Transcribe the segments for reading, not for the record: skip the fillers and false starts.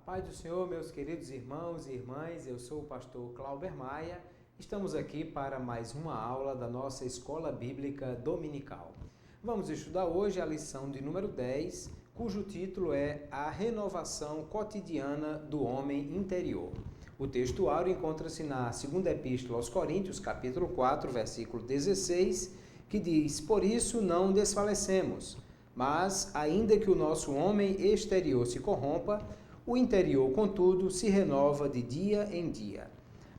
Paz do Senhor, meus queridos irmãos e irmãs, eu sou o pastor Clauber Maia. Estamos aqui para mais uma aula da nossa Escola Bíblica Dominical. Vamos estudar hoje a lição de número 10, cujo título é A Renovação Cotidiana do Homem Interior. O texto áureo encontra-se na segunda epístola aos Coríntios, capítulo 4, versículo 16, que diz: Por isso não desfalecemos, mas, ainda que o nosso homem exterior se corrompa, o interior, contudo, se renova de dia em dia.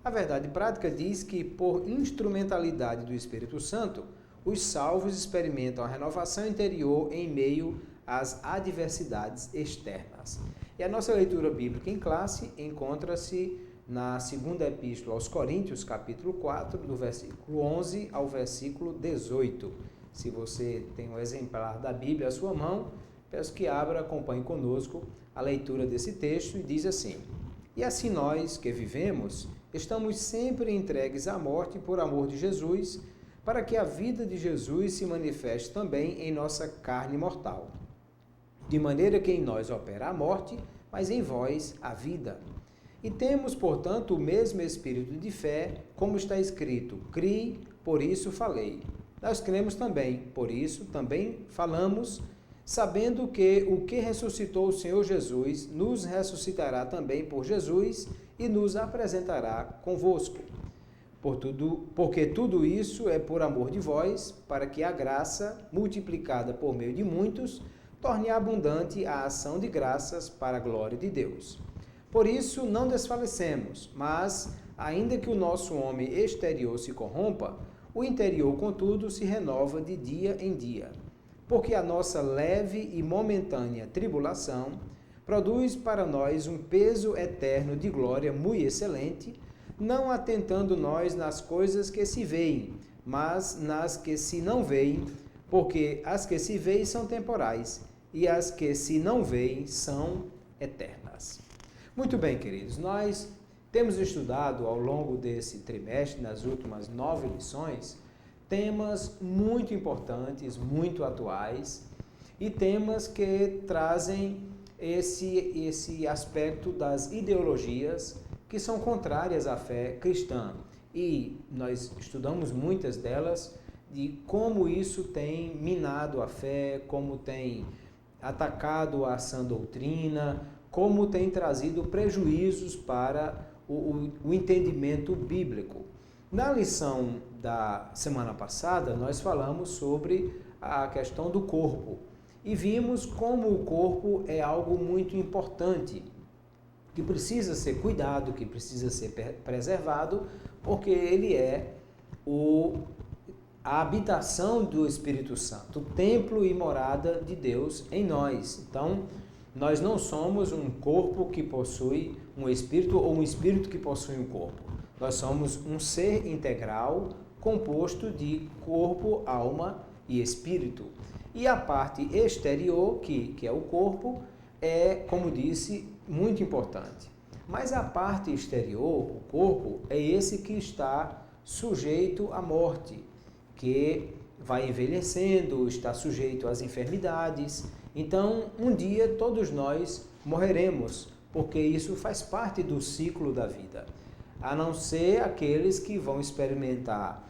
A verdade prática diz que, por instrumentalidade do Espírito Santo, os salvos experimentam a renovação interior em meio às adversidades externas. E a nossa leitura bíblica em classe encontra-se na segunda epístola aos Coríntios, capítulo 4, do versículo 11 ao versículo 18. Se você tem um exemplar da Bíblia à sua mão, peço que abra, acompanhe conosco a leitura desse texto, e diz assim: E assim nós, que vivemos, estamos sempre entregues à morte por amor de Jesus, para que a vida de Jesus se manifeste também em nossa carne mortal. De maneira que em nós opera a morte, mas em vós a vida. E temos, portanto, o mesmo espírito de fé, como está escrito: Criei, por isso falei. Nós cremos também, por isso também falamos, sabendo que o que ressuscitou o Senhor Jesus nos ressuscitará também por Jesus e nos apresentará convosco. Porque tudo isso é por amor de vós, para que a graça, multiplicada por meio de muitos, torne abundante a ação de graças para a glória de Deus. Por isso não desfalecemos, mas, ainda que o nosso homem exterior se corrompa, o interior, contudo, se renova de dia em dia. Porque a nossa leve e momentânea tribulação produz para nós um peso eterno de glória muito excelente, não atentando nós nas coisas que se veem, mas nas que se não veem, porque as que se veem são temporais, e as que se não veem são eternas. Muito bem, queridos, nós temos estudado ao longo desse trimestre, nas últimas 9 lições, temas muito importantes, muito atuais, e temas que trazem esse aspecto das ideologias que são contrárias à fé cristã. E nós estudamos muitas delas, de como isso tem minado a fé, como tem atacado a sã doutrina, como tem trazido prejuízos para o entendimento bíblico. Na lição da semana passada, nós falamos sobre a questão do corpo e vimos como o corpo é algo muito importante, que precisa ser cuidado, que precisa ser preservado, porque ele é a habitação do Espírito Santo, o templo e morada de Deus em nós. Então, nós não somos um corpo que possui um espírito ou um espírito que possui um corpo. Nós somos um ser integral composto de corpo, alma e espírito. E a parte exterior, que é o corpo, é, como disse, muito importante. Mas a parte exterior, o corpo, é esse que está sujeito à morte, que vai envelhecendo, está sujeito às enfermidades. Então, um dia todos nós morreremos, porque isso faz parte do ciclo da vida. A não ser aqueles que vão experimentar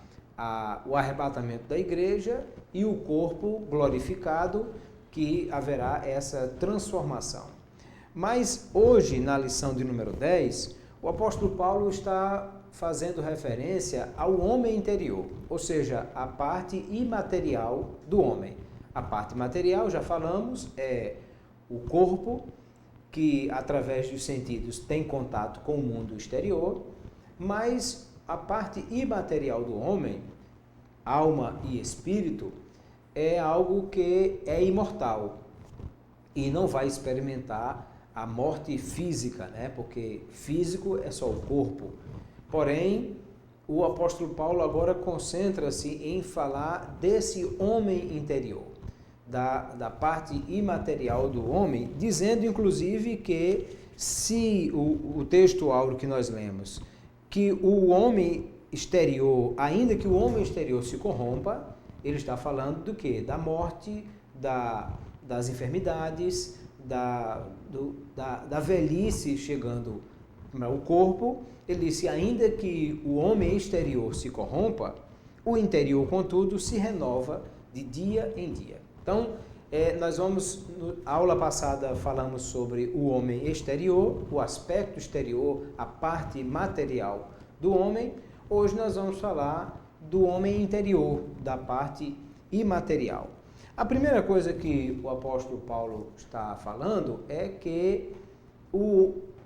o arrebatamento da igreja e o corpo glorificado, que haverá essa transformação. Mas hoje, na lição de número 10, o apóstolo Paulo está fazendo referência ao homem interior, ou seja, a parte imaterial do homem. A parte material, já falamos, é o corpo, que através dos sentidos tem contato com o mundo exterior, mas a parte imaterial do homem, alma e espírito, é algo que é imortal e não vai experimentar a morte física, né? Porque físico é só o corpo. Porém, o apóstolo Paulo agora concentra-se em falar desse homem interior, da parte imaterial do homem, dizendo inclusive que se o texto áureo que nós lemos, que o homem exterior, ainda que o homem exterior se corrompa, ele está falando do quê? Da morte, das enfermidades, da velhice chegando ao corpo, ele disse, ainda que o homem exterior se corrompa, o interior, contudo, se renova de dia em dia. Então, na aula passada falamos sobre o homem exterior, o aspecto exterior, a parte material do homem. Hoje nós vamos falar do homem interior, da parte imaterial. A primeira coisa que o apóstolo Paulo está falando é que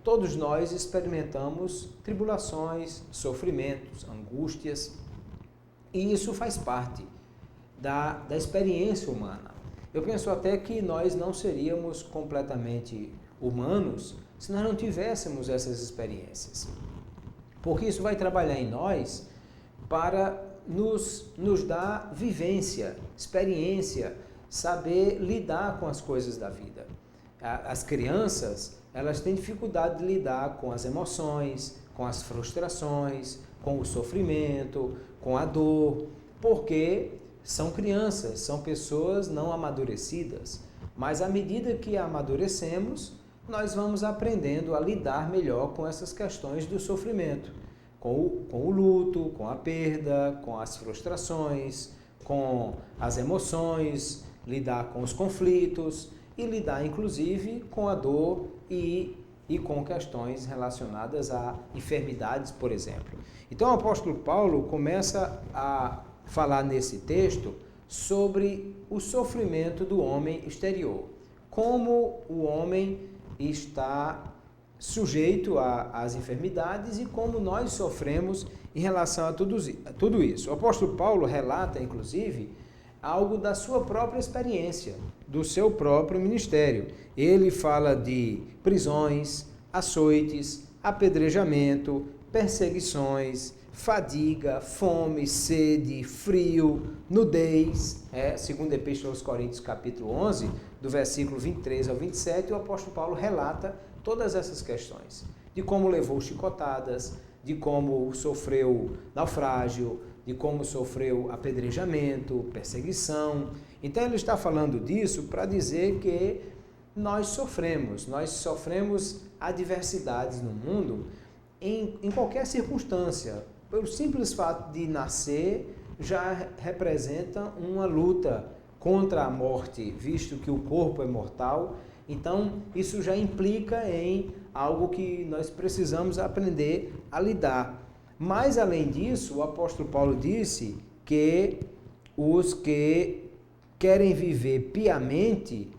todos nós experimentamos tribulações, sofrimentos, angústias, e isso faz parte da experiência humana. Eu penso até que nós não seríamos completamente humanos se nós não tivéssemos essas experiências. Porque isso vai trabalhar em nós para nos dar vivência, experiência, saber lidar com as coisas da vida. As crianças, elas têm dificuldade de lidar com as emoções, com as frustrações, com o sofrimento, com a dor, porque são crianças, são pessoas não amadurecidas. Mas à medida que amadurecemos, nós vamos aprendendo a lidar melhor com essas questões do sofrimento, com o luto, com a perda, com as frustrações, com as emoções, lidar com os conflitos e lidar inclusive com a dor e com questões relacionadas a enfermidades, por exemplo. Então o apóstolo Paulo começa a falar nesse texto sobre o sofrimento do homem exterior, como o homem está sujeito às enfermidades e como nós sofremos em relação a tudo isso. O apóstolo Paulo relata, inclusive, algo da sua própria experiência, do seu próprio ministério. Ele fala de prisões, açoites, apedrejamento, perseguições, fadiga, fome, sede, frio, nudez. Segundo a Epístola aos Coríntios, capítulo 11, do versículo 23 ao 27, o apóstolo Paulo relata todas essas questões, de como levou chicotadas, de como sofreu naufrágio, de como sofreu apedrejamento, perseguição. Então ele está falando disso para dizer que nós sofremos adversidades no mundo em qualquer circunstância. Pelo simples fato de nascer, já representa uma luta contra a morte, visto que o corpo é mortal. Então, isso já implica em algo que nós precisamos aprender a lidar. Mas, além disso, o apóstolo Paulo disse que os que querem viver piamente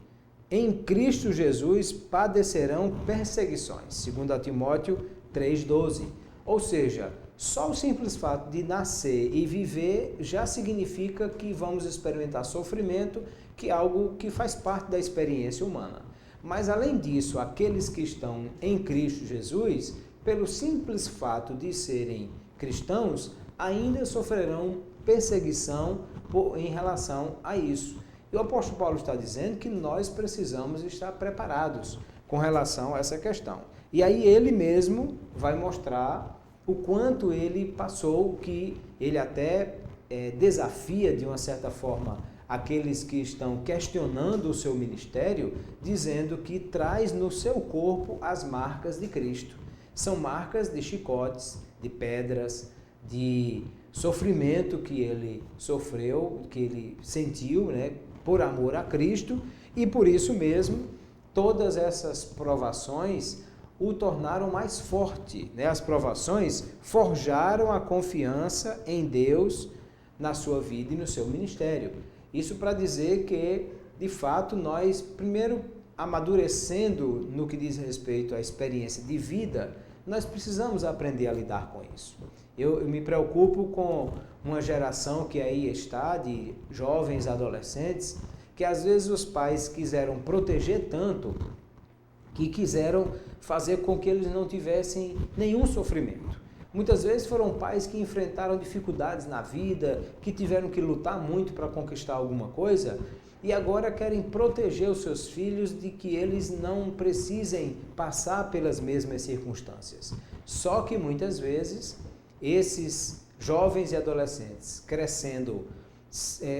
em Cristo Jesus padecerão perseguições, 2 Timóteo 3,12. Ou seja, só o simples fato de nascer e viver já significa que vamos experimentar sofrimento, que é algo que faz parte da experiência humana. Mas, além disso, aqueles que estão em Cristo Jesus, pelo simples fato de serem cristãos, ainda sofrerão perseguição em relação a isso. E o apóstolo Paulo está dizendo que nós precisamos estar preparados com relação a essa questão. E aí ele mesmo vai mostrar o quanto ele passou, que ele até desafia, de uma certa forma, aqueles que estão questionando o seu ministério, dizendo que traz no seu corpo as marcas de Cristo. São marcas de chicotes, de pedras, de sofrimento que ele sofreu, que ele sentiu, por amor a Cristo, e por isso mesmo, todas essas provações o tornaram mais forte. As provações forjaram a confiança em Deus na sua vida e no seu ministério. Isso para dizer que, de fato, nós, primeiro, amadurecendo no que diz respeito à experiência de vida, nós precisamos aprender a lidar com isso. Eu me preocupo com uma geração que aí está, de jovens, adolescentes, que às vezes os pais quiseram proteger tanto, que quiseram fazer com que eles não tivessem nenhum sofrimento. Muitas vezes foram pais que enfrentaram dificuldades na vida, que tiveram que lutar muito para conquistar alguma coisa, e agora querem proteger os seus filhos de que eles não precisem passar pelas mesmas circunstâncias. Só que muitas vezes esses jovens e adolescentes crescendo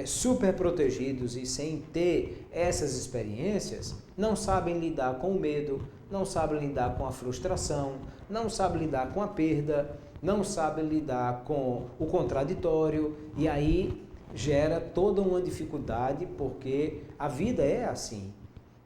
super protegidos e sem ter essas experiências, não sabem lidar com o medo, não sabem lidar com a frustração, não sabem lidar com a perda, não sabem lidar com o contraditório, e aí gera toda uma dificuldade, porque a vida é assim.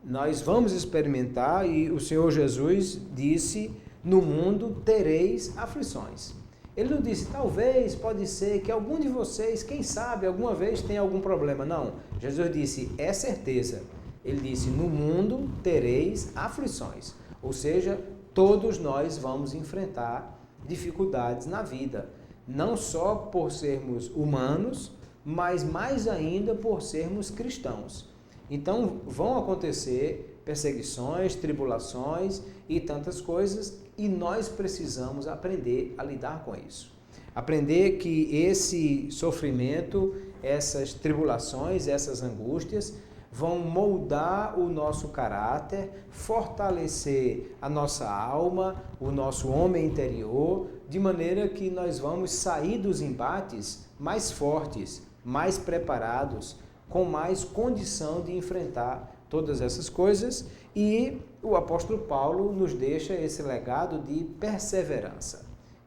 Nós vamos experimentar, e o Senhor Jesus disse: no mundo tereis aflições. Ele não disse, talvez, pode ser que algum de vocês, quem sabe, alguma vez tenha algum problema. Não, Jesus disse, é certeza. Ele disse, no mundo tereis aflições. Ou seja, todos nós vamos enfrentar dificuldades na vida. Não só por sermos humanos, mas mais ainda por sermos cristãos. Então, vão acontecer perseguições, tribulações e tantas coisas, e nós precisamos aprender a lidar com isso. Aprender que esse sofrimento, essas tribulações, essas angústias vão moldar o nosso caráter, fortalecer a nossa alma, o nosso homem interior, de maneira que nós vamos sair dos embates mais fortes, mais preparados, com mais condição de enfrentar todas essas coisas, e o apóstolo Paulo nos deixa esse legado de perseverança,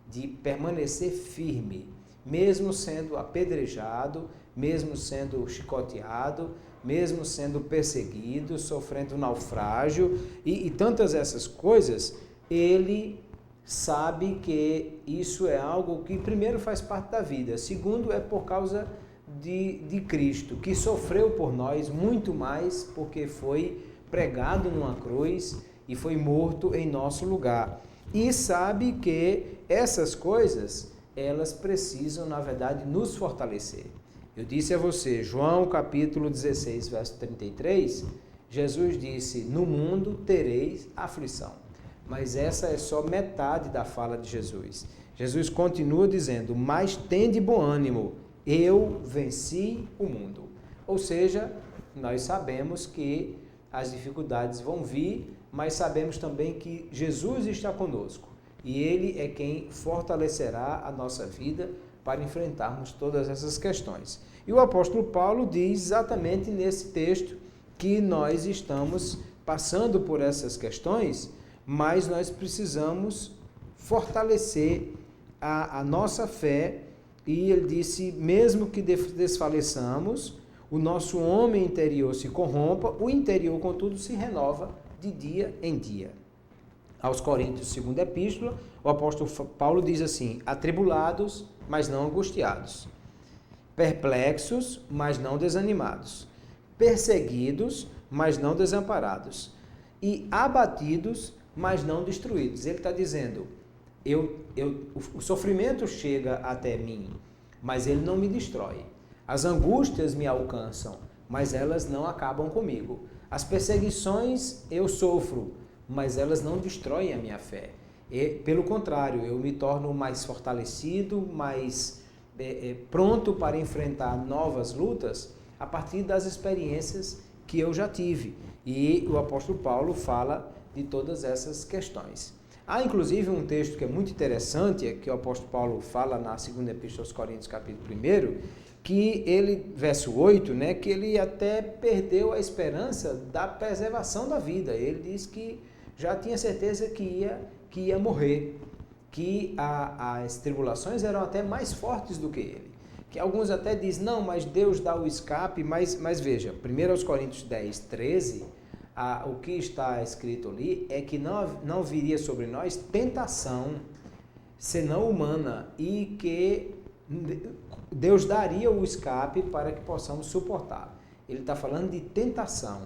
de permanecer firme, mesmo sendo apedrejado, mesmo sendo chicoteado, mesmo sendo perseguido, sofrendo naufrágio e tantas essas coisas. Ele sabe que isso é algo que primeiro faz parte da vida, segundo é por causa de Cristo, que sofreu por nós muito mais, porque foi pregado numa cruz e foi morto em nosso lugar. E sabe que essas coisas, elas precisam, na verdade, nos fortalecer. Eu disse a você, João capítulo 16, verso 33, Jesus disse, no mundo tereis aflição. Mas essa é só metade da fala de Jesus. Jesus continua dizendo, mas tende bom ânimo, eu venci o mundo. Ou seja, nós sabemos que as dificuldades vão vir, mas sabemos também que Jesus está conosco e Ele é quem fortalecerá a nossa vida para enfrentarmos todas essas questões. E o apóstolo Paulo diz exatamente nesse texto que nós estamos passando por essas questões, mas nós precisamos fortalecer a nossa fé. E ele disse, mesmo que desfaleçamos, o nosso homem interior se corrompa, o interior, contudo, se renova de dia em dia. Aos Coríntios, segunda epístola, o apóstolo Paulo diz assim, atribulados, mas não angustiados, perplexos, mas não desanimados, perseguidos, mas não desamparados, e abatidos, mas não destruídos. Ele está dizendo, o sofrimento chega até mim, mas ele não me destrói. As angústias me alcançam, mas elas não acabam comigo. As perseguições eu sofro, mas elas não destroem a minha fé. E, pelo contrário, eu me torno mais fortalecido, mais pronto para enfrentar novas lutas a partir das experiências que eu já tive. E o apóstolo Paulo fala de todas essas questões. Há inclusive um texto que é muito interessante, que o apóstolo Paulo fala na segunda epístola aos Coríntios, capítulo 1, que ele, verso 8, né, que ele até perdeu a esperança da preservação da vida. Ele diz que já tinha certeza que ia morrer, que as tribulações eram até mais fortes do que ele. Que alguns até dizem, não, mas Deus dá o escape, mas veja, 1 aos Coríntios 10, 13, o que está escrito ali é que não viria sobre nós tentação, senão humana, e que Deus daria o escape para que possamos suportar. Ele está falando de tentação.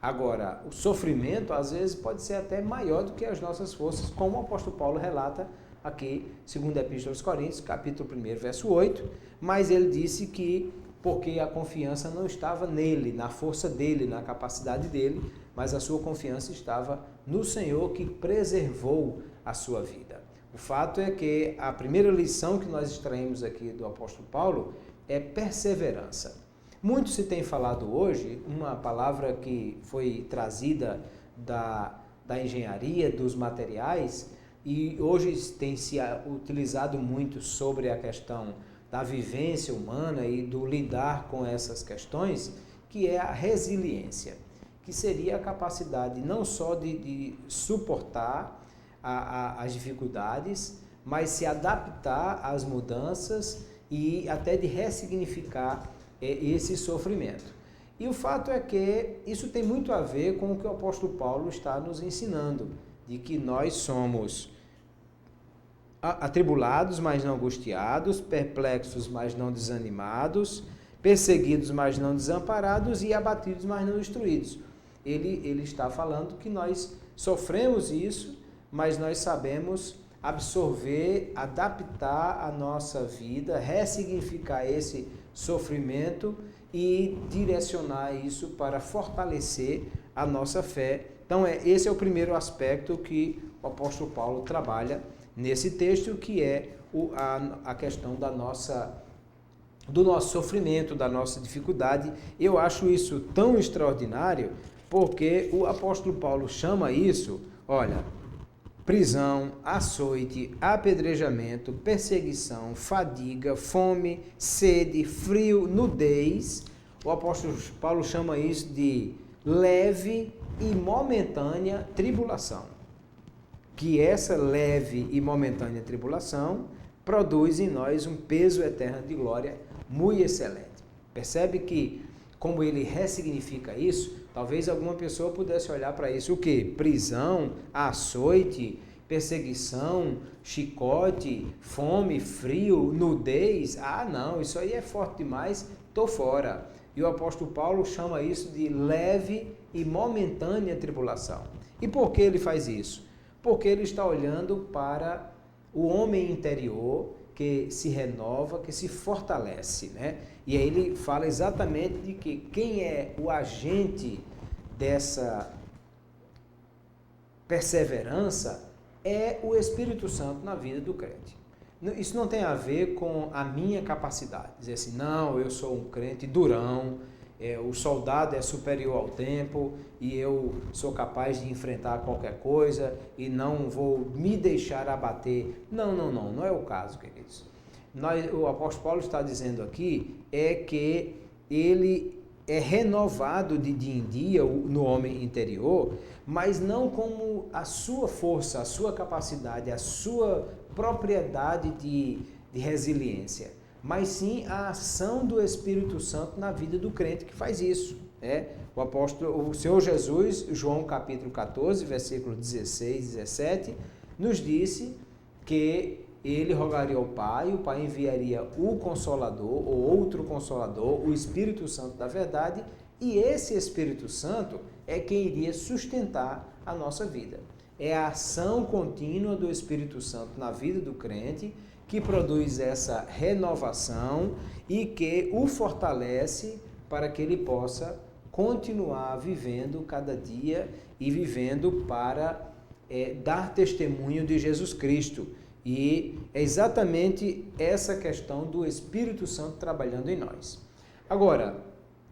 Agora, o sofrimento às vezes pode ser até maior do que as nossas forças, como o apóstolo Paulo relata aqui, segunda epístola aos Coríntios, capítulo 1, verso 8, mas ele disse que porque a confiança não estava nele, na força dele, na capacidade dele, mas a sua confiança estava no Senhor que preservou a sua vida. O fato é que a primeira lição que nós extraímos aqui do apóstolo Paulo é perseverança. Muito se tem falado hoje, uma palavra que foi trazida da engenharia, dos materiais, e hoje tem se utilizado muito sobre a questão da vivência humana e do lidar com essas questões, que é a resiliência, que seria a capacidade não só de suportar as dificuldades, mas se adaptar às mudanças e até de ressignificar esse sofrimento. E o fato é que isso tem muito a ver com o que o apóstolo Paulo está nos ensinando, de que nós somos atribulados, mas não angustiados, perplexos, mas não desanimados, perseguidos, mas não desamparados e abatidos, mas não destruídos. Ele está falando que nós sofremos isso, mas nós sabemos absorver, adaptar a nossa vida, ressignificar esse sofrimento e direcionar isso para fortalecer a nossa fé. Então, esse é o primeiro aspecto que o apóstolo Paulo trabalha nesse texto, que é a questão do nosso sofrimento, da nossa dificuldade. Eu acho isso tão extraordinário, porque o apóstolo Paulo chama isso, olha, prisão, açoite, apedrejamento, perseguição, fadiga, fome, sede, frio, nudez. O apóstolo Paulo chama isso de leve e momentânea tribulação. Que essa leve e momentânea tribulação produz em nós um peso eterno de glória muito excelente. Percebe que, como ele ressignifica isso, talvez alguma pessoa pudesse olhar para isso, o quê? Prisão, açoite, perseguição, chicote, fome, frio, nudez. Ah, não, isso aí é forte demais, estou fora. E o apóstolo Paulo chama isso de leve e momentânea tribulação. E por que ele faz isso? Porque ele está olhando para o homem interior que se renova, que se fortalece, né? E aí ele fala exatamente de que quem é o agente dessa perseverança é o Espírito Santo na vida do crente. Isso não tem a ver com a minha capacidade. Dizer assim, não, eu sou um crente durão, o soldado é superior ao tempo e eu sou capaz de enfrentar qualquer coisa e não vou me deixar abater. Não é o caso, queridos. O apóstolo Paulo está dizendo aqui que ele é renovado de dia em dia no homem interior, mas não como a sua força, a sua capacidade, a sua propriedade de resiliência, mas sim a ação do Espírito Santo na vida do crente que faz isso. O Senhor Jesus, João capítulo 14, versículo 16 e 17, nos disse que ele rogaria ao Pai, o Pai enviaria o Consolador, ou outro Consolador, o Espírito Santo da verdade, e esse Espírito Santo é quem iria sustentar a nossa vida. É a ação contínua do Espírito Santo na vida do crente que produz essa renovação e que o fortalece para que ele possa continuar vivendo cada dia e vivendo para dar testemunho de Jesus Cristo. E é exatamente essa questão do Espírito Santo trabalhando em nós. Agora,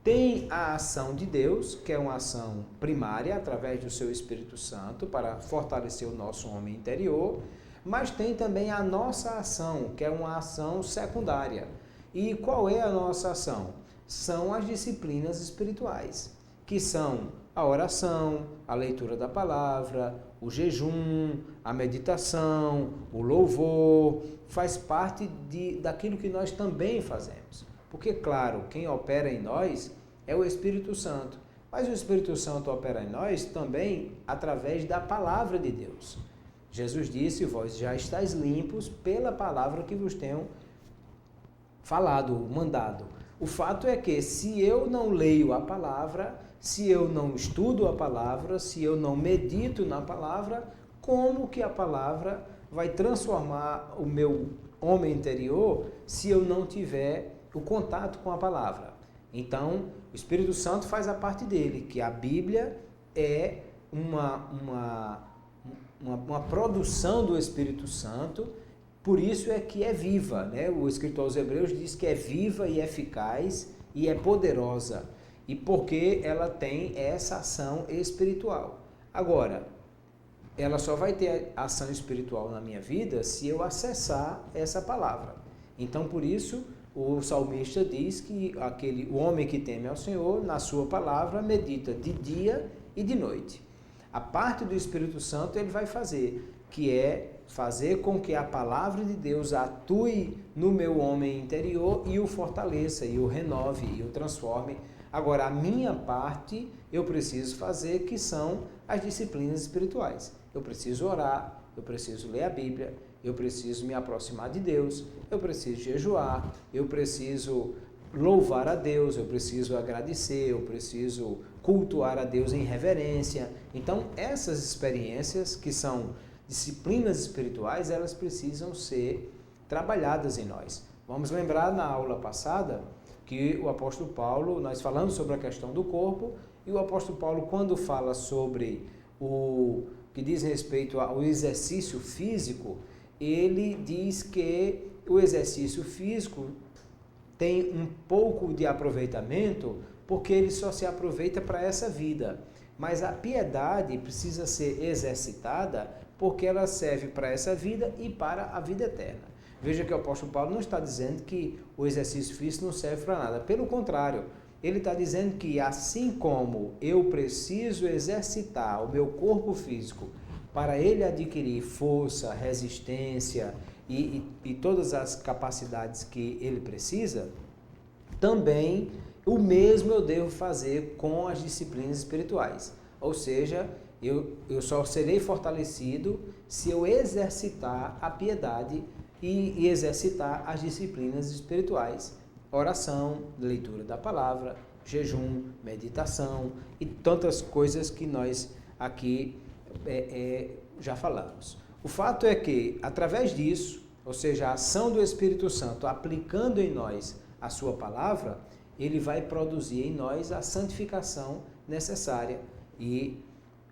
tem a ação de Deus, que é uma ação primária, através do seu Espírito Santo, para fortalecer o nosso homem interior, mas tem também a nossa ação, que é uma ação secundária. E qual é a nossa ação? São as disciplinas espirituais, que são a oração, a leitura da palavra, o jejum, a meditação, o louvor, faz parte daquilo que nós também fazemos. Porque, claro, quem opera em nós é o Espírito Santo, mas o Espírito Santo opera em nós também através da palavra de Deus. Jesus disse, vós já estáis limpos pela palavra que vos tenho falado, mandado. O fato é que se eu não leio a palavra, se eu não estudo a palavra, se eu não medito na palavra, como que a palavra vai transformar o meu homem interior se eu não tiver o contato com a palavra? Então, o Espírito Santo faz a parte dele, que a Bíblia é uma produção do Espírito Santo, por isso é que é viva, né? O escritor aos Hebreus diz que é viva e eficaz e é poderosa, e porque ela tem essa ação espiritual. Agora, ela só vai ter ação espiritual na minha vida se eu acessar essa palavra. Então, por isso, o salmista diz que o homem que teme ao Senhor, na sua palavra, medita de dia e de noite. A parte do Espírito Santo ele vai fazer, que é fazer com que a palavra de Deus atue no meu homem interior e o fortaleça, e o renove, e o transforme. Agora, a minha parte eu preciso fazer, que são as disciplinas espirituais. Eu preciso orar, eu preciso ler a Bíblia, eu preciso me aproximar de Deus, eu preciso jejuar, eu preciso louvar a Deus, eu preciso agradecer, eu preciso cultuar a Deus em reverência. Então, essas experiências, que são disciplinas espirituais, elas precisam ser trabalhadas em nós. Vamos lembrar na aula passada que o apóstolo Paulo, nós falamos sobre a questão do corpo, e o apóstolo Paulo, quando fala sobre o que diz respeito ao exercício físico, ele diz que o exercício físico tem um pouco de aproveitamento, porque ele só se aproveita para essa vida. Mas a piedade precisa ser exercitada, porque ela serve para essa vida e para a vida eterna. Veja que o apóstolo Paulo não está dizendo que o exercício físico não serve para nada. Pelo contrário, ele está dizendo que assim como eu preciso exercitar o meu corpo físico para ele adquirir força, resistência e todas as capacidades que ele precisa, também o mesmo eu devo fazer com as disciplinas espirituais. Ou seja, eu só serei fortalecido se eu exercitar a piedade e exercitar as disciplinas espirituais. Oração, leitura da palavra, jejum, meditação e tantas coisas que nós aqui já falamos. O fato é que, através disso, ou seja, a ação do Espírito Santo aplicando em nós a sua palavra, ele vai produzir em nós a santificação necessária. E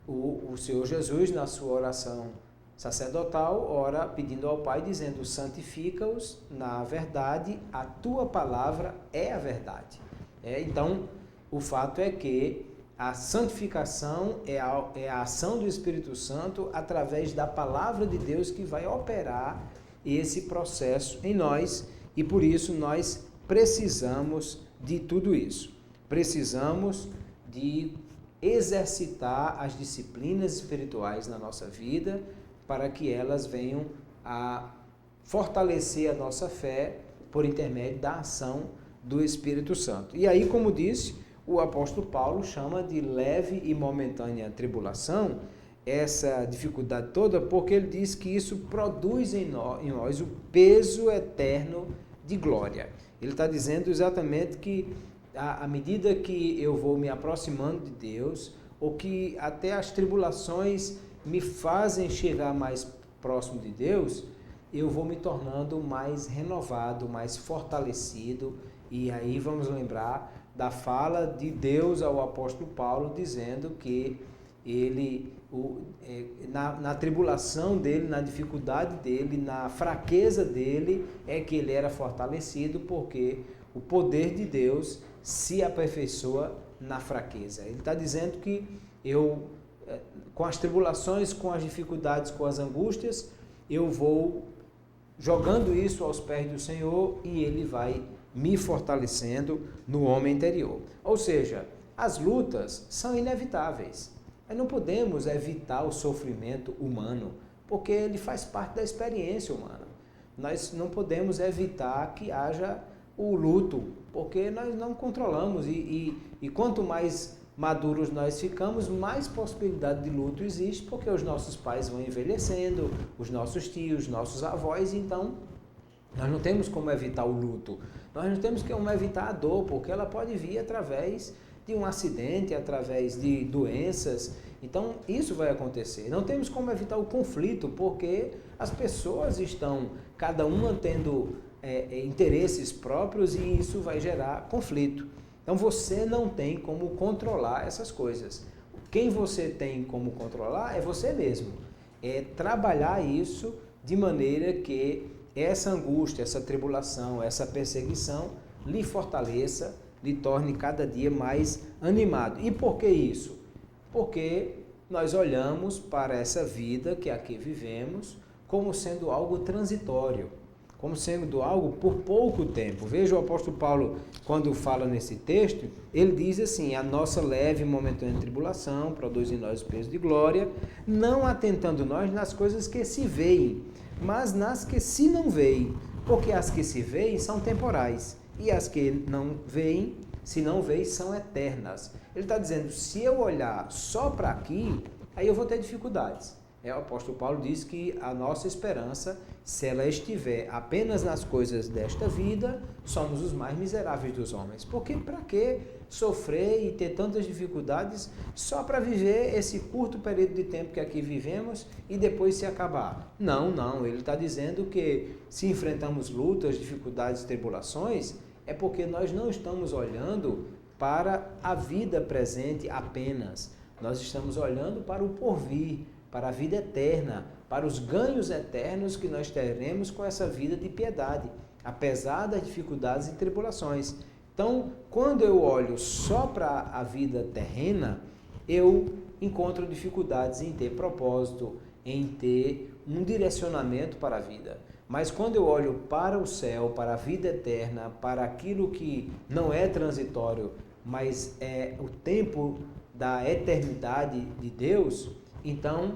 o Senhor Jesus, na sua oração sacerdotal, ora pedindo ao Pai, dizendo: santifica-os na verdade, a tua palavra é a verdade. Então, o fato é que a santificação é a ação do Espírito Santo através da palavra de Deus que vai operar esse processo em nós, e por isso nós precisamos de tudo isso. Precisamos de exercitar as disciplinas espirituais na nossa vida, para que elas venham a fortalecer a nossa fé por intermédio da ação do Espírito Santo. E aí, como disse, o apóstolo Paulo chama de leve e momentânea tribulação essa dificuldade toda, porque ele diz que isso produz em nós o peso eterno de glória. Ele está dizendo exatamente que à medida que eu vou me aproximando de Deus, ou que até as tribulações me fazem chegar mais próximo de Deus, eu vou me tornando mais renovado, mais fortalecido. E aí vamos lembrar da fala de Deus ao apóstolo Paulo, dizendo que ele, na tribulação dele, na dificuldade dele, na fraqueza dele, é que ele era fortalecido, porque o poder de Deus se aperfeiçoa na fraqueza. Ele está dizendo que com as tribulações, com as dificuldades, com as angústias, eu vou jogando isso aos pés do Senhor e ele vai me fortalecendo no homem interior. Ou seja, as lutas são inevitáveis. Nós não podemos evitar o sofrimento humano, porque ele faz parte da experiência humana. Nós não podemos evitar que haja o luto, porque nós não controlamos. E quanto mais maduros nós ficamos, mais possibilidade de luto existe, porque os nossos pais vão envelhecendo, os nossos tios, nossos avós, então nós não temos como evitar o luto. Nós não temos como evitar a dor, porque ela pode vir através de um acidente, através de doenças. Então, isso vai acontecer. Não temos como evitar o conflito, porque as pessoas estão, cada uma tendo interesses próprios, e isso vai gerar conflito. Então, você não tem como controlar essas coisas. Quem você tem como controlar é você mesmo. É trabalhar isso de maneira que essa angústia, essa tribulação, essa perseguição lhe fortaleça, lhe torne cada dia mais animado. E por que isso? Porque nós olhamos para essa vida que aqui vivemos como sendo algo transitório, como sendo algo por pouco tempo. Veja o apóstolo Paulo, quando fala nesse texto, ele diz assim: a nossa leve e momentânea tribulação produz em nós o peso de glória, não atentando nós nas coisas que se veem, mas nas que se não veem, porque as que se veem são temporais, e as que não veem, se não veem, são eternas. Ele está dizendo, se eu olhar só para aqui, aí eu vou ter dificuldades. O apóstolo Paulo diz que a nossa esperança, se ela estiver apenas nas coisas desta vida, somos os mais miseráveis dos homens. Porque para que sofrer e ter tantas dificuldades só para viver esse curto período de tempo que aqui vivemos e depois se acabar? Não. Ele está dizendo que se enfrentamos lutas, dificuldades, tribulações, é porque nós não estamos olhando para a vida presente apenas. Nós estamos olhando para o porvir, para a vida eterna, para os ganhos eternos que nós teremos com essa vida de piedade, apesar das dificuldades e tribulações. Então, quando eu olho só para a vida terrena, eu encontro dificuldades em ter propósito, em ter um direcionamento para a vida. Mas quando eu olho para o céu, para a vida eterna, para aquilo que não é transitório, mas é o tempo da eternidade de Deus, então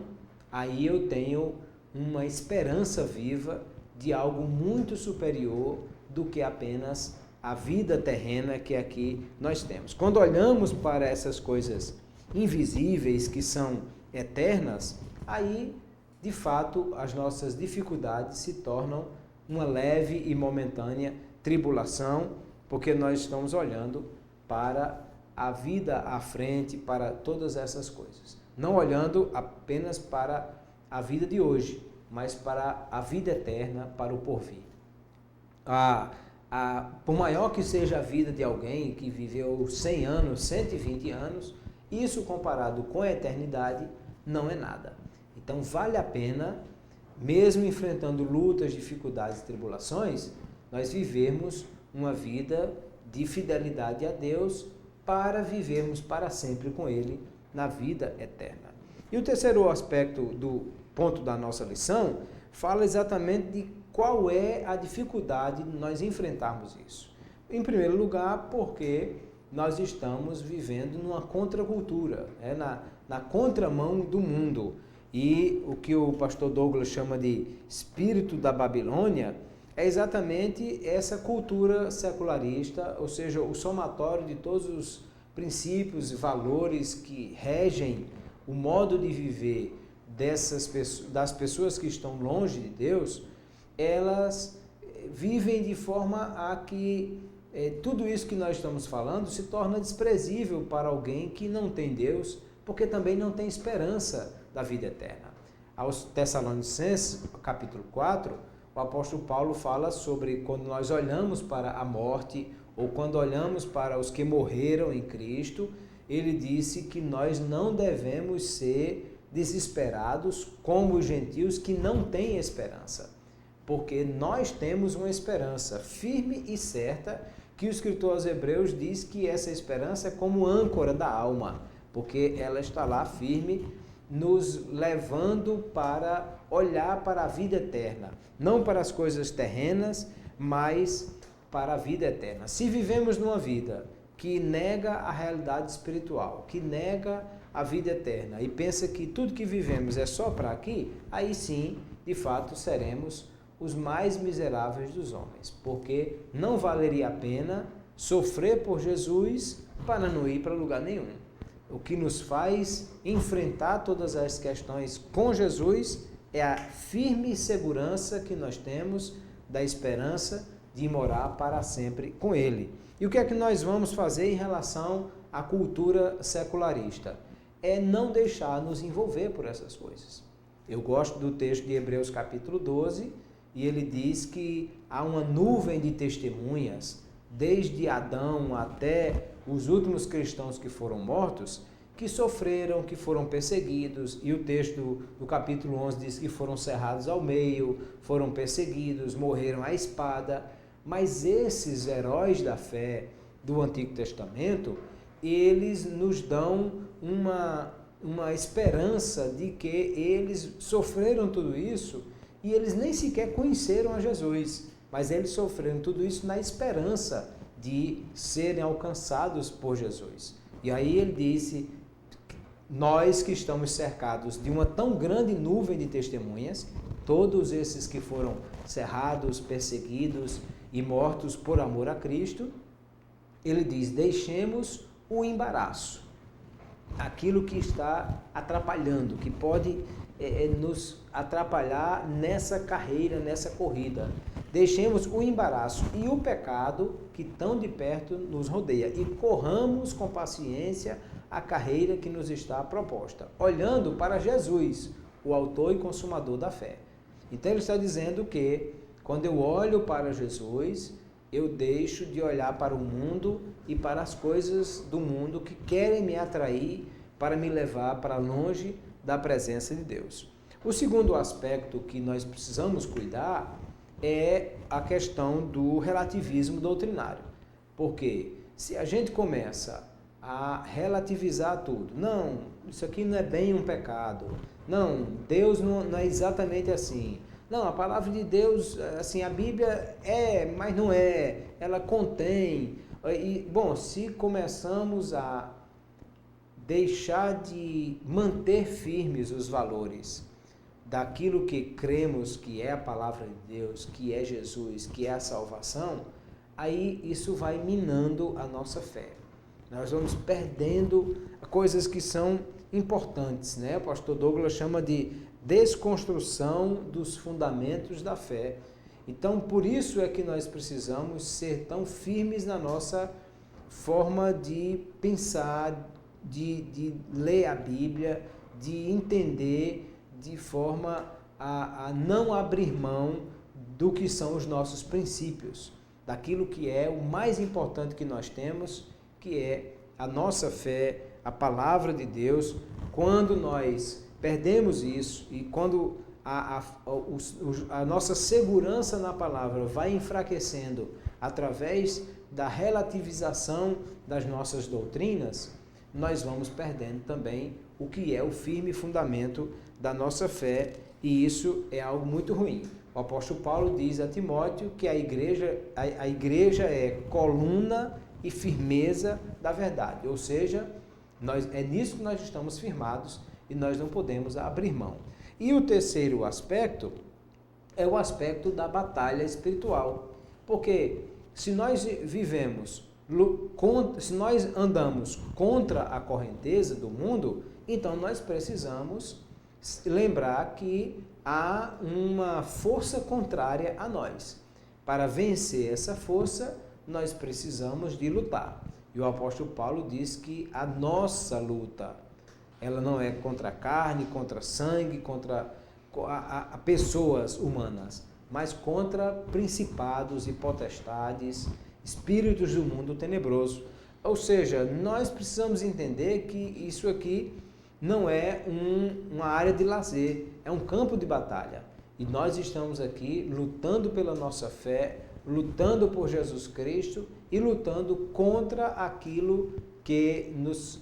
aí eu tenho uma esperança viva de algo muito superior do que apenas a vida terrena que aqui nós temos. Quando olhamos para essas coisas invisíveis que são eternas, aí de fato as nossas dificuldades se tornam uma leve e momentânea tribulação, porque nós estamos olhando para a vida à frente, para todas essas coisas. Não olhando apenas para a vida de hoje, mas para a vida eterna, para o porvir. Por maior que seja a vida de alguém que viveu 100 anos, 120 anos, isso comparado com a eternidade não é nada. Então vale a pena, mesmo enfrentando lutas, dificuldades e tribulações, nós vivermos uma vida de fidelidade a Deus para vivermos para sempre com Ele na vida eterna. E o terceiro aspecto do ponto da nossa lição fala exatamente de qual é a dificuldade de nós enfrentarmos isso. Em primeiro lugar, porque nós estamos vivendo numa contracultura, na contramão do mundo. E o que o pastor Douglas chama de espírito da Babilônia é exatamente essa cultura secularista, ou seja, o somatório de todos os princípios e valores que regem o modo de viver das pessoas que estão longe de Deus. Elas vivem de forma a que tudo isso que nós estamos falando se torna desprezível para alguém que não tem Deus, porque também não tem esperança da vida eterna. Aos Tessalonicenses, capítulo 4, o apóstolo Paulo fala sobre quando nós olhamos para a morte ou quando olhamos para os que morreram em Cristo, ele disse que nós não devemos ser desesperados como os gentios que não têm esperança, porque nós temos uma esperança firme e certa, que o escritor aos Hebreus diz que essa esperança é como âncora da alma, porque ela está lá firme, nos levando para olhar para a vida eterna, não para as coisas terrenas, mas para a vida eterna. Se vivemos numa vida que nega a realidade espiritual, que nega a vida eterna e pensa que tudo que vivemos é só para aqui, aí sim, de fato, seremos os mais miseráveis dos homens, porque não valeria a pena sofrer por Jesus para não ir para lugar nenhum. O que nos faz enfrentar todas as questões com Jesus é a firme segurança que nós temos da esperança de morar para sempre com Ele. E o que é que nós vamos fazer em relação à cultura secularista? É não deixar nos envolver por essas coisas. Eu gosto do texto de Hebreus capítulo 12, e ele diz que há uma nuvem de testemunhas, desde Adão até os últimos cristãos que foram mortos, que sofreram, que foram perseguidos, e o texto do capítulo 11 diz que foram cerrados ao meio, foram perseguidos, morreram à espada. Mas esses heróis da fé do Antigo Testamento, eles nos dão uma esperança de que eles sofreram tudo isso e eles nem sequer conheceram a Jesus. mas eles sofreram tudo isso na esperança de serem alcançados por Jesus. E aí ele disse, nós que estamos cercados de uma tão grande nuvem de testemunhas, todos esses que foram cerrados, perseguidos e mortos por amor a Cristo, ele diz, deixemos o embaraço, aquilo que está atrapalhando, que pode nos atrapalhar nessa carreira, nessa corrida. Deixemos o embaraço e o pecado que tão de perto nos rodeia e corramos com paciência a carreira que nos está proposta, olhando para Jesus, o autor e consumador da fé. Então ele está dizendo que quando eu olho para Jesus, eu deixo de olhar para o mundo e para as coisas do mundo que querem me atrair para me levar para longe da presença de Deus. O segundo aspecto que nós precisamos cuidar é a questão do relativismo doutrinário. Porque se a gente começa a relativizar tudo, não, isso aqui não é bem um pecado, não, Deus não é exatamente assim, não, a palavra de Deus, assim, a Bíblia é, mas não é, ela contém. E, bom, se começamos a deixar de manter firmes os valores daquilo que cremos que é a palavra de Deus, que é Jesus, que é a salvação, aí isso vai minando a nossa fé. Nós vamos perdendo coisas que são importantes, né? O pastor Douglas chama de desconstrução dos fundamentos da fé. Então, por isso é que nós precisamos ser tão firmes na nossa forma de pensar, de ler a Bíblia, de entender de forma a não abrir mão do que são os nossos princípios, daquilo que é o mais importante que nós temos, que é a nossa fé, a palavra de Deus. Quando nós perdemos isso e quando a nossa segurança na palavra vai enfraquecendo através da relativização das nossas doutrinas, nós vamos perdendo também o que é o firme fundamento da nossa fé, e isso é algo muito ruim. O apóstolo Paulo diz a Timóteo que a igreja é coluna e firmeza da verdade, ou seja, é nisso que nós estamos firmados e nós não podemos abrir mão. E o terceiro aspecto é o aspecto da batalha espiritual, porque se nós se nós andamos contra a correnteza do mundo, então nós precisamos lembrar que há uma força contrária a nós. Para vencer essa força, nós precisamos de lutar. E o apóstolo Paulo diz que a nossa luta, ela não é contra a carne, contra sangue, contra a pessoas humanas, mas contra principados e potestades, espíritos do mundo tenebroso. Ou seja, nós precisamos entender que isso aqui não é uma área de lazer, é um campo de batalha. E nós estamos aqui lutando pela nossa fé, lutando por Jesus Cristo e lutando contra aquilo que nos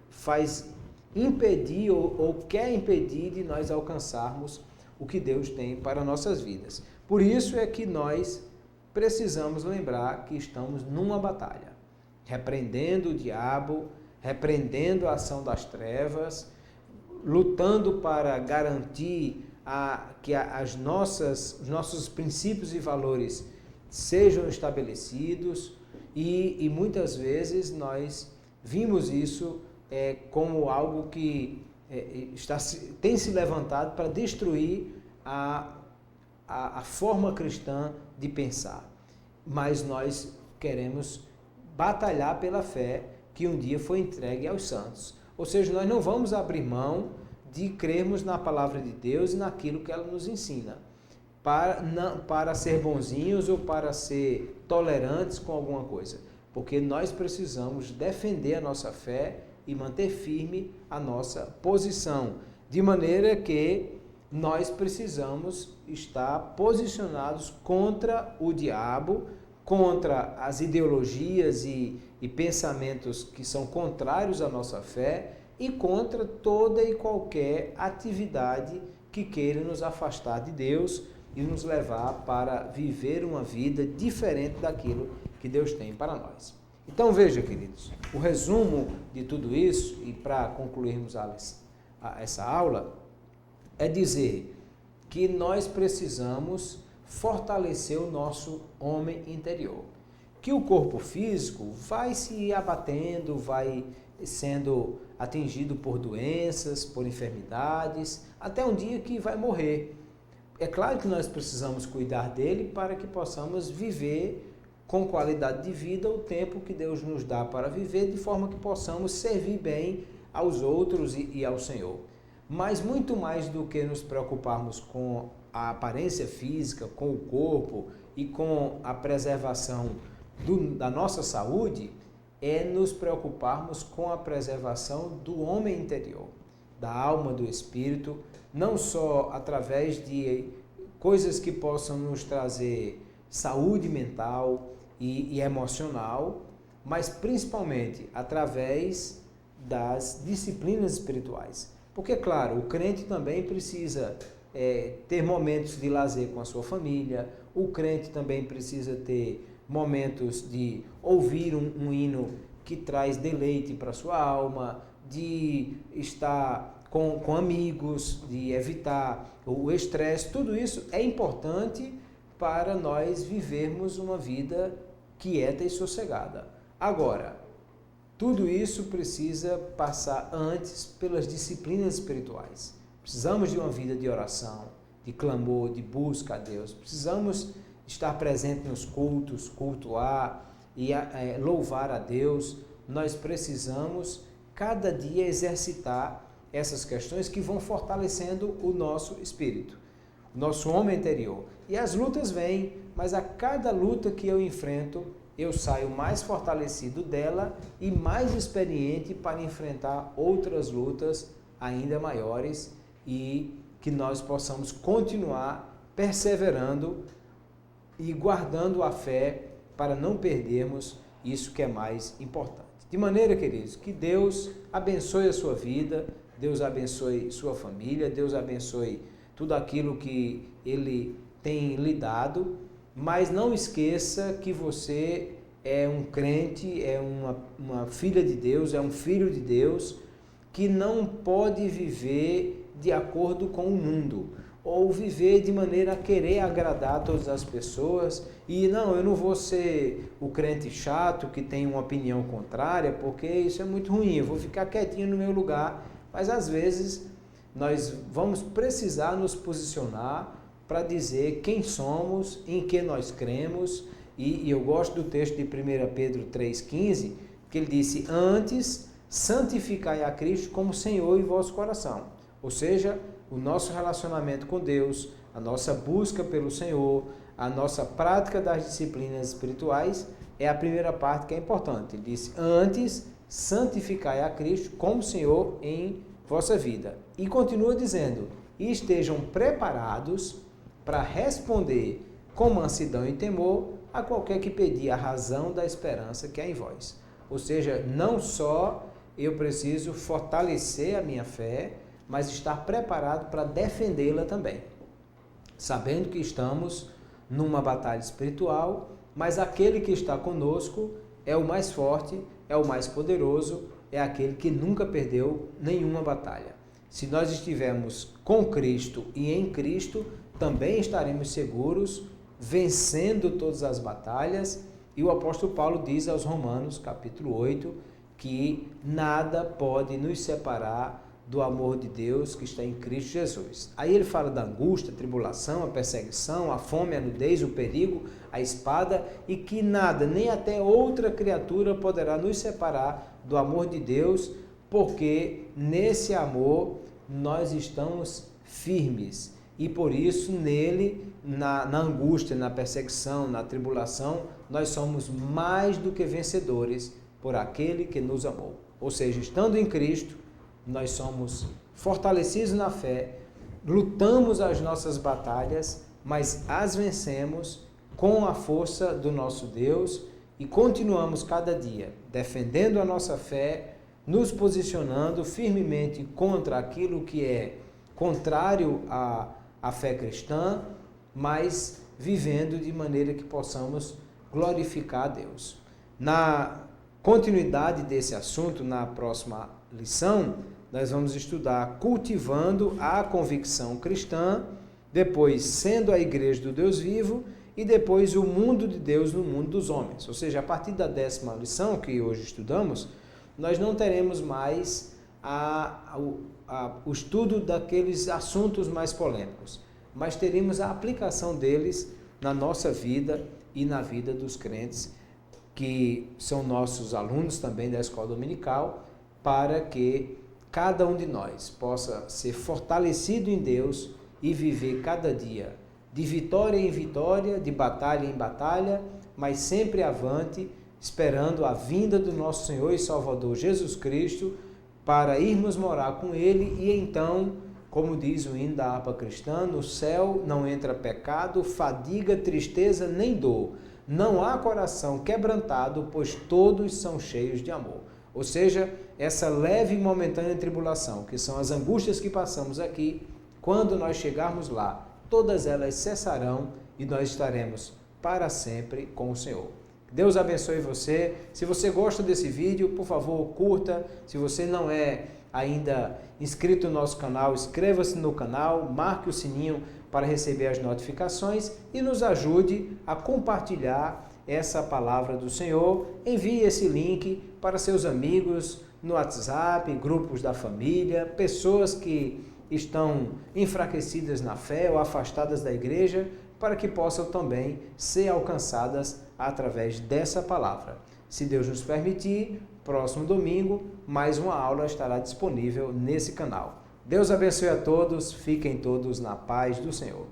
faz impedir ou quer impedir de nós alcançarmos o que Deus tem para nossas vidas. Por isso é que nós precisamos lembrar que estamos numa batalha, repreendendo o diabo, repreendendo a ação das trevas, lutando para garantir que os nossos princípios e valores sejam estabelecidos, e muitas vezes nós vimos isso como algo que tem se levantado para destruir a forma cristã de pensar. Mas nós queremos batalhar pela fé que um dia foi entregue aos santos. Ou seja, nós não vamos abrir mão de crermos na palavra de Deus e naquilo que ela nos ensina, para ser bonzinhos ou para ser tolerantes com alguma coisa, porque nós precisamos defender a nossa fé e manter firme a nossa posição, de maneira que nós precisamos estar posicionados contra o diabo, contra as ideologias e pensamentos que são contrários à nossa fé e contra toda e qualquer atividade que queira nos afastar de Deus e nos levar para viver uma vida diferente daquilo que Deus tem para nós. Então veja, queridos, o resumo de tudo isso, e para concluirmos essa aula, é dizer que nós precisamos fortalecer o nosso homem interior. Que o corpo físico vai se abatendo, vai sendo atingido por doenças, por enfermidades, até um dia que vai morrer. É claro que nós precisamos cuidar dele para que possamos viver com qualidade de vida o tempo que Deus nos dá para viver, de forma que possamos servir bem aos outros e ao Senhor. Mas muito mais do que nos preocuparmos com a aparência física, com o corpo e com a preservação da nossa saúde, é nos preocuparmos com a preservação do homem interior, da alma, do espírito, não só através de coisas que possam nos trazer saúde mental e emocional, mas principalmente através das disciplinas espirituais. Porque, claro, o crente também precisa ter momentos de lazer com a sua família, o crente também precisa ter momentos de ouvir um hino que traz deleite para a sua alma, de estar com amigos, de evitar o estresse. Tudo isso é importante para nós vivermos uma vida quieta e sossegada. Agora, tudo isso precisa passar antes pelas disciplinas espirituais. Precisamos de uma vida de oração, de clamor, de busca a Deus. Precisamos estar presente nos cultos, cultuar e louvar a Deus. Nós precisamos cada dia exercitar essas questões que vão fortalecendo o nosso espírito, o nosso homem interior. E as lutas vêm, mas a cada luta que eu enfrento, eu saio mais fortalecido dela e mais experiente para enfrentar outras lutas ainda maiores, e que nós possamos continuar perseverando e guardando a fé para não perdermos isso que é mais importante. De maneira, queridos, que Deus abençoe a sua vida, Deus abençoe sua família, Deus abençoe tudo aquilo que Ele tem lhe dado, mas não esqueça que você é um crente, é uma filha de Deus, é um filho de Deus, que não pode viver de acordo com o mundo, ou viver de maneira a querer agradar todas as pessoas, e não, eu não vou ser o crente chato que tem uma opinião contrária, porque isso é muito ruim, eu vou ficar quietinho no meu lugar. Mas às vezes nós vamos precisar nos posicionar para dizer quem somos, em que nós cremos, e eu gosto do texto de 1 Pedro 3,15, que ele disse: antes santificai a Cristo como Senhor em vosso coração. Ou seja, o nosso relacionamento com Deus, a nossa busca pelo Senhor, a nossa prática das disciplinas espirituais é a primeira parte que é importante. Ele disse: antes santificai a Cristo como Senhor em vossa vida. E continua dizendo: e estejam preparados para responder com mansidão e temor a qualquer que pedir a razão da esperança que há em vós. Ou seja, não só eu preciso fortalecer a minha fé, mas estar preparado para defendê-la também, sabendo que estamos numa batalha espiritual, mas aquele que está conosco é o mais forte, é o mais poderoso, é aquele que nunca perdeu nenhuma batalha. Se nós estivermos com Cristo e em Cristo, também estaremos seguros, vencendo todas as batalhas. E o apóstolo Paulo diz aos Romanos, capítulo 8, que nada pode nos separar do amor de Deus que está em Cristo Jesus. Aí ele fala da angústia, a tribulação, a perseguição, a fome, a nudez, o perigo, a espada, e que nada, nem até outra criatura poderá nos separar do amor de Deus, porque nesse amor nós estamos firmes. E por isso nele, na angústia, na perseguição, na tribulação, nós somos mais do que vencedores por aquele que nos amou. Ou seja, estando em Cristo, nós somos fortalecidos na fé, lutamos as nossas batalhas, mas as vencemos com a força do nosso Deus e continuamos cada dia defendendo a nossa fé, nos posicionando firmemente contra aquilo que é contrário à fé cristã, mas vivendo de maneira que possamos glorificar a Deus. Na continuidade desse assunto, na próxima lição, nós vamos estudar cultivando a convicção cristã, depois sendo a igreja do Deus vivo e depois o mundo de Deus no mundo dos homens. Ou seja, a partir da 10ª lição que hoje estudamos, nós não teremos mais o estudo daqueles assuntos mais polêmicos, mas teremos a aplicação deles na nossa vida e na vida dos crentes, que são nossos alunos também da escola dominical, para que cada um de nós possa ser fortalecido em Deus e viver cada dia de vitória em vitória, de batalha em batalha, mas sempre avante, esperando a vinda do nosso Senhor e Salvador Jesus Cristo, para irmos morar com Ele e então, como diz o hino da harpa cristã, no céu não entra pecado, fadiga, tristeza nem dor. Não há coração quebrantado, pois todos são cheios de amor. Ou seja, essa leve e momentânea tribulação, que são as angústias que passamos aqui, quando nós chegarmos lá, todas elas cessarão e nós estaremos para sempre com o Senhor. Deus abençoe você. Se você gosta desse vídeo, por favor, curta. Se você não é ainda inscrito no nosso canal, inscreva-se no canal, marque o sininho para receber as notificações e nos ajude a compartilhar essa palavra do Senhor. Envie esse link para seus amigos no WhatsApp, grupos da família, pessoas que estão enfraquecidas na fé ou afastadas da igreja, para que possam também ser alcançadas através dessa palavra. Se Deus nos permitir, próximo domingo, mais uma aula estará disponível nesse canal. Deus abençoe a todos, fiquem todos na paz do Senhor.